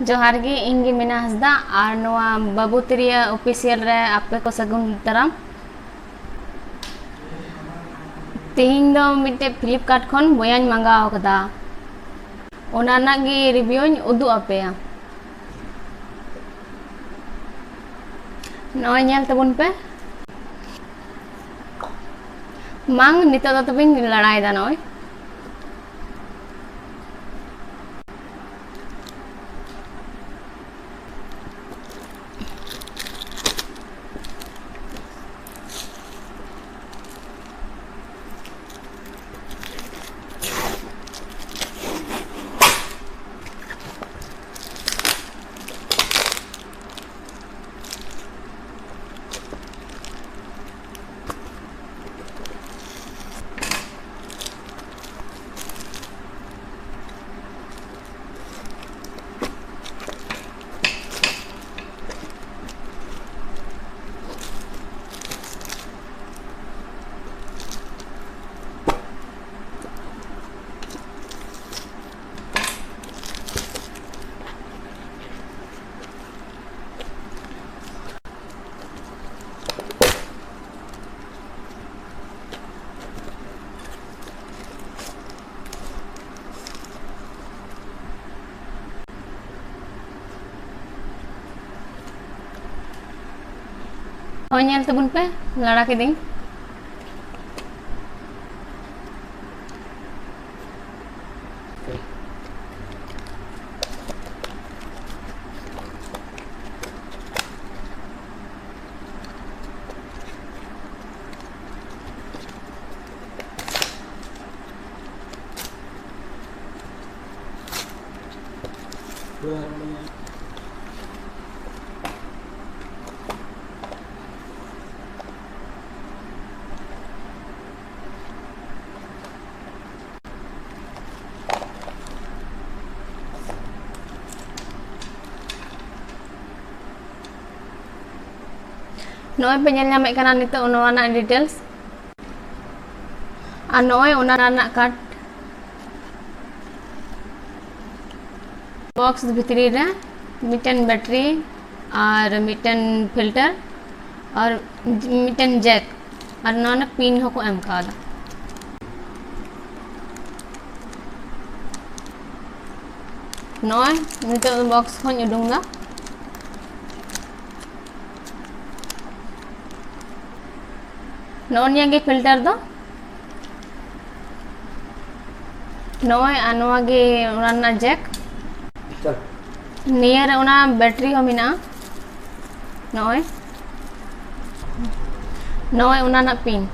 जोहार गे इंगी मीना हंसदा और नोआ बाबू तिरिया ऑफिशियल रे आपे को सगुन दाराम। तेहिं दो मिटे फ्लिपकार्ट खन बोयान मंगाव कदा ओना ना गे रिव्यून उदु आपेया। नोय नेल तबुन पे मांग नितो दो तबिन लड़ाई दा नोय नोय नेल तबुन पे लड़ा के दिन नोय पे नेल नामे काना नितो ओना डिटेल्स आ नोय ओना ना काट बॉक्स भितरी रे मिटन बैटरी और मिटन फिल्टर और मिटन जैक और नोना पिन होको एम कादा नोय नितो बॉक्स खन उडुंगा नोनिया गे फिल्टर दो नोय अनवा गे ओना जैक नियर ओना बैटरी हो मिना नोय ओना ना पिन